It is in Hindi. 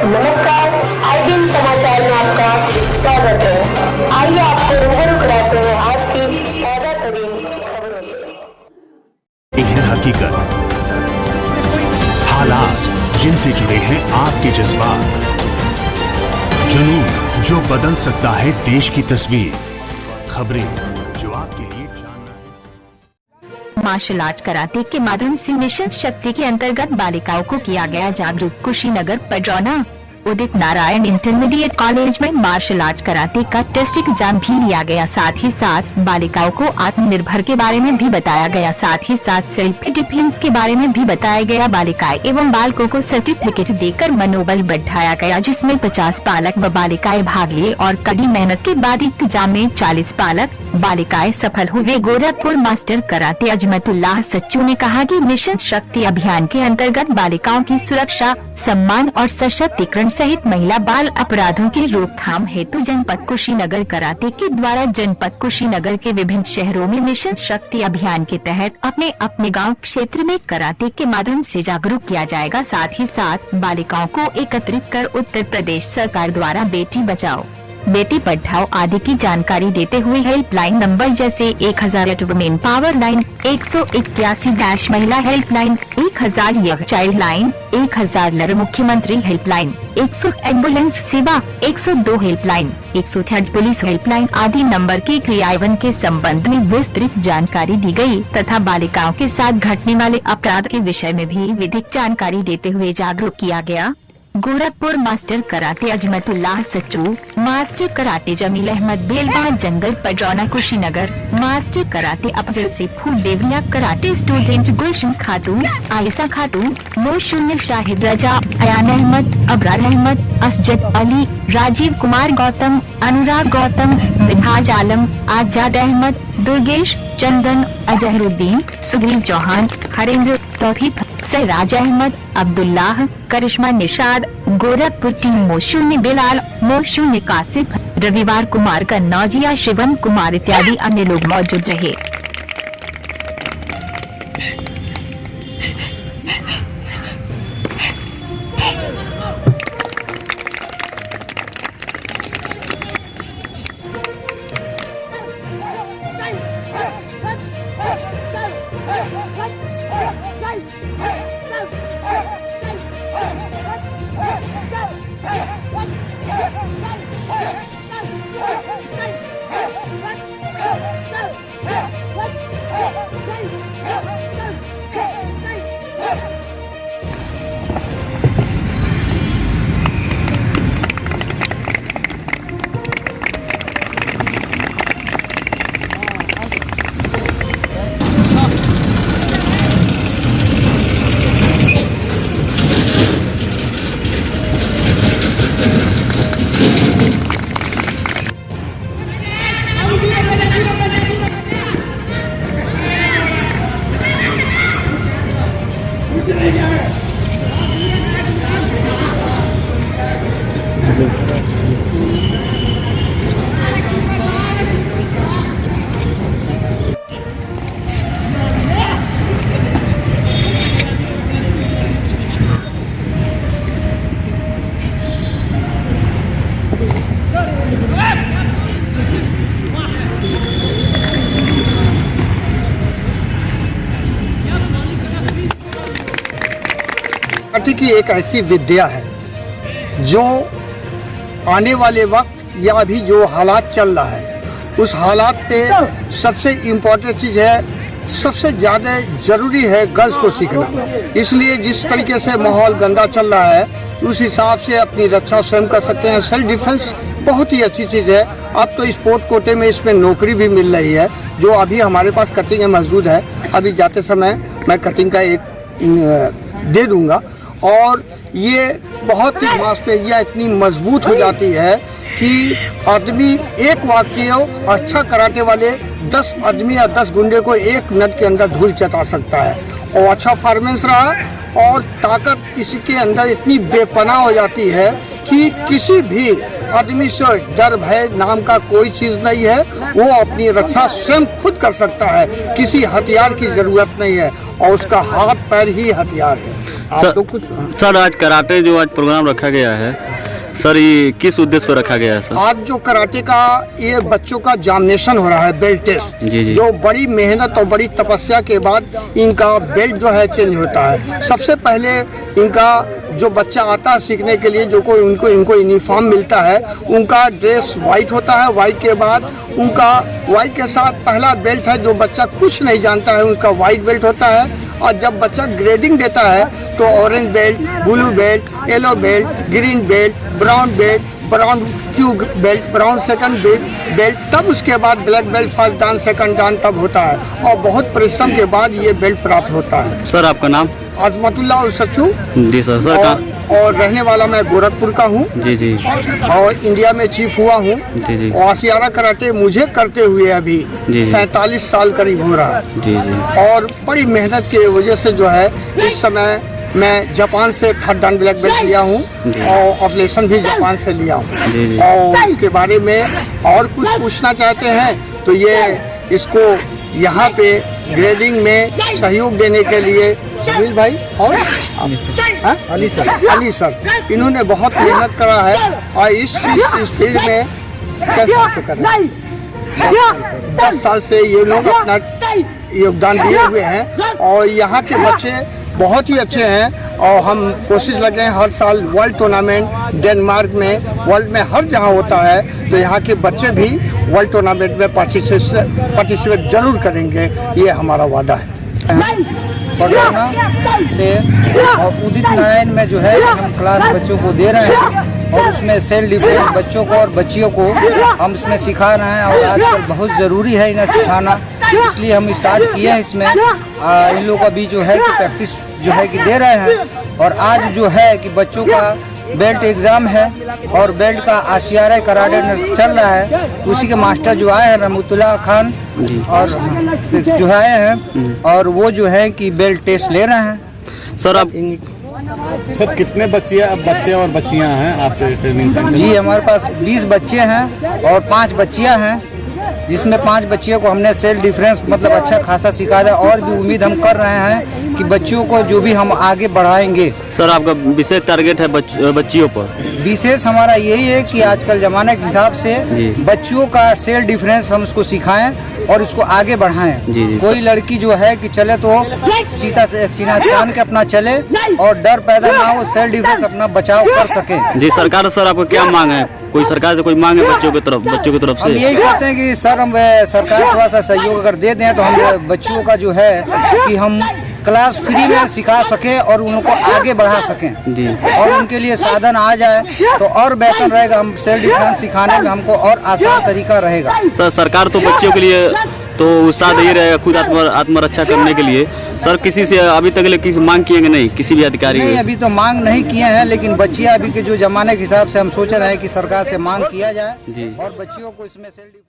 नमस्कार, IBN समाचार में आपका स्वागत है। आइए आपको रूबरू कराते हैं आज की ताजा तरीन खबरों से। है हकीकत, हालात जिनसे जुड़े हैं आपके जज्बात, जुनून जो बदल सकता है देश की तस्वीर, खबरें जो आपके लिए जानना है। मार्शल आर्ट कराटे के माध्यम से मिशन शक्ति के अंतर्गत बालिकाओं को किया गया जागरूक। कुशीनगर पडरौना उदित नारायण इंटरमीडिएट कॉलेज में मार्शल आर्ट कराटे का टेस्ट एग्जाम भी लिया गया। साथ ही साथ बालिकाओं को आत्मनिर्भर के बारे में भी बताया गया। साथ ही साथ सेल्फ डिफेंस के बारे में भी बताया गया। बालिकाएं एवं बालकों को सर्टिफिकेट देकर मनोबल बढ़ाया गया, जिसमें 50 बालक व बालिकाएं भाग लिए और कड़ी मेहनत के बाद एग्जाम में 40 बालक बालिकाएं सफल हुए। गोरखपुर मास्टर कराटे अजमतुल्लाह सच्चू ने कहा कि मिशन शक्ति अभियान के अंतर्गत बालिकाओं की सुरक्षा, सम्मान और सशक्तिकरण सहित महिला बाल अपराधों की रोकथाम हेतु जनपद कुशीनगर कराटे के द्वारा जनपद कुशीनगर के विभिन्न शहरों में मिशन शक्ति अभियान के तहत अपने अपने गांव क्षेत्र में कराटे के माध्यम से जागरूक किया जाएगा। साथ ही साथ बालिकाओं को एकत्रित कर उत्तर प्रदेश सरकार द्वारा बेटी बचाओ बेटी पढ़ाओ आदि की जानकारी देते हुए हेल्पलाइन नंबर जैसे 1008 वुमेन पावर लाइन, 181 महिला हेल्पलाइन, 1000 यंग चाइल्ड लाइन, 1000 लड़ मुख्यमंत्री हेल्पलाइन, 100 एम्बुलेंस सेवा, 102 हेल्पलाइन, 108 पुलिस हेल्पलाइन आदि नंबर के क्रियान्वयन के संबंध में विस्तृत जानकारी दी गई तथा बालिकाओं के साथ घटने वाले अपराध के विषय में भी विधिक जानकारी देते हुए जागरूक किया गया। Gorakhpur master karate Azmatullah Sachchu, master karate Jameel Ahmad Belwa Jangal Padrauna Kushinagar, master karate Afzal से फूल देवरिया, कराटे स्टूडेंट गुलशन खातून, आयशा खातून, मोशुन शाहिद रजा, अयान अहमद, अबरार अहमद, असजद अली, राजीव कुमार गौतम, अनुराग गौतम, मिनहाज आलम, आजाद अहमद, दुर्गेश चंदन, अजहरुद्दीन, सुग्रीव चौहान, हरेंद्र तौफीक, सराज अहमद, अब्दुल्लाह, करिश्मा निशाद, गोरखपुर टीम मोशून्य बिलाल, मोशून्य कासिफ, रविवार कुमार कन्नौजिया, शिवम कुमार इत्यादि अन्य लोग मौजूद रहे। कराटे की एक ऐसी विद्या है जो आने वाले वक्त या अभी जो हालात चल रहा है उस हालात पे सबसे इम्पोर्टेंट चीज़ है, सबसे ज़्यादा ज़रूरी है गर्ल्स को सीखना। इसलिए जिस तरीके से माहौल गंदा चल रहा है उस हिसाब से अपनी रक्षा स्वयं कर सकते हैं। सेल्फ डिफेंस बहुत ही अच्छी चीज़ है। अब तो स्पोर्ट कोटे में इसमें नौकरी भी मिल रही है, जो अभी हमारे पास कटिंग मौजूद है। अभी जाते समय मैं कटिंग का एक दे दूँगा और ये बहुत ही मांसपेशियाँ इतनी मजबूत हो जाती है कि आदमी एक वाक्य अच्छा कराटे वाले 10 आदमी या 10 गुंडे को 1 मिनट के अंदर धूल चटा सकता है। और अच्छा परफॉर्मेंस रहा और ताकत इसके अंदर इतनी बेपनाह हो जाती है कि किसी भी आदमी से डर भय नाम का कोई चीज़ नहीं है। वो अपनी रक्षा स्वयं खुद कर सकता है, किसी हथियार की ज़रूरत नहीं है और उसका हाथ पैर ही हथियार है। आपको कुछ सर आज कराटे जो आज प्रोग्राम रखा गया है सर, ये किस उद्देश्य पर रखा गया है सर? आज जो कराटे का ये बच्चों का एग्जामिनेशन हो रहा है, बेल्ट टेस्ट, जी। जो बड़ी मेहनत और बड़ी तपस्या के बाद इनका बेल्ट जो है चेंज होता है। सबसे पहले इनका जो बच्चा आता है सीखने के लिए, जो कोई इनको यूनिफॉर्म मिलता है, उनका ड्रेस वाइट होता है। वाइट के बाद उनका वाइट के साथ पहला बेल्ट है, जो बच्चा कुछ नहीं जानता है उसका वाइट बेल्ट होता है। और जब बच्चा ग्रेडिंग देता है तो orange belt, blue belt, yellow belt, green belt, brown belt, brown Q belt, brown second belt, तब उसके बाद ब्लैक बेल्ट फर्स्ट डान सेकंड डान तब होता है। और बहुत परिश्रम के बाद ये बेल्ट प्राप्त होता है। सर आपका नाम? आजमतुल्लाह उल सचू। जी सर। और रहने वाला मैं गोरखपुर का हूँ। जी। और इंडिया में चीफ हुआ हूँ। जी। और आशियारा कराटे मुझे करते हुए अभी 47 साल करीब हो रहा है। जी। और बड़ी मेहनत की वजह से जो है इस समय मैं जापान से थर्ड डान ब्लैक बेल्ट लिया हूँ और ऑपरेशन भी जापान से लिया हूँ। और इसके बारे में और कुछ पूछना चाहते हैं तो ये इसको यहाँ पे ग्रेडिंग में सहयोग देने के लिए सुनील भाई और अली सर इन्होंने बहुत मेहनत करा है। और इस फील्ड में कैसे कर 10 साल से ये लोग अपना योगदान दिए हुए हैं। और यहाँ के बच्चे बहुत ही अच्छे हैं। और हम कोशिश लगे हैं हर साल वर्ल्ड टूर्नामेंट डेनमार्क में, वर्ल्ड में हर जगह होता है, तो यहाँ के बच्चे भी वर्ल्ड टूर्नामेंट में पार्टिसिपेट जरूर करेंगे, ये हमारा वादा है। पडरौना से और उदित नारायण में जो है हम क्लास बच्चों को दे रहे हैं और उसमें सेल्फ डिफेंस बच्चों को और बच्चियों को हम इसमें सिखा रहे हैं। और आजकल बहुत ज़रूरी है इन्हें सिखाना, इसलिए हम स्टार्ट किए हैं इसमें। इन लोग अभी जो है कि प्रैक्टिस जो है कि दे रहे हैं। और आज जो है कि बच्चों का बेल्ट एग्ज़ाम है और बेल्ट का आशियारा कराटे चल रहा है। उसी के मास्टर जो आए हैं रहमतुल्लाह खान और जो आए हैं और वो जो है कि बेल्ट टेस्ट ले रहे हैं। सर आप सर कितने बच्चे और बच्चियां हैं आपके ट्रेनिंग सेंटर? जी हमारे पास 20 बच्चे हैं और 5 बच्चियां हैं, जिसमें 5 बच्चियों को हमने सेल्फ डिफेंस मतलब अच्छा खासा सिखा दिया। और भी उम्मीद हम कर रहे हैं कि बच्चियों को जो भी हम आगे बढ़ाएंगे। सर आपका विशेष टारगेट है बच्चियों पर? विशेष हमारा यही है कि आजकल ज़माने के हिसाब से बच्चियों का सेल्फ डिफेंस हम उसको सिखाएं और उसको आगे बढ़ाएं। कोई लड़की जो है कि चले तो सीना तान के अपना चले और डर पैदा ना हो, सेल्फ डिफेंस अपना बचाव कर सके। जी सरकार सर आपको क्या मांग है? कोई सरकार से कोई मांग है बच्चों की तरफ से? हम यही कहते हैं कि सर हम सरकार थोड़ा सा सहयोग अगर दे दें तो हम बच्चों का जो है कि हम क्लास फ्री में सिखा सकें और उनको आगे बढ़ा सकें जी। और उनके लिए साधन आ जाए तो और बेहतर रहेगा। हम सेल्फ डिफेंस सिखाने में हमको और आसान तरीका रहेगा। सर सरकार तो बच्चों के लिए तो उत्साह दे रहेगा खुद आत्मरक्षा करने के लिए। सर किसी से अभी तक किसी मांग किए नहीं किसी भी अधिकारी? नहीं अभी तो मांग नहीं किए हैं, लेकिन बच्चियां अभी के जो जमाने के हिसाब से हम सोच रहे हैं कि सरकार से मांग किया जाए और बच्चियों को इसमें सेल्फ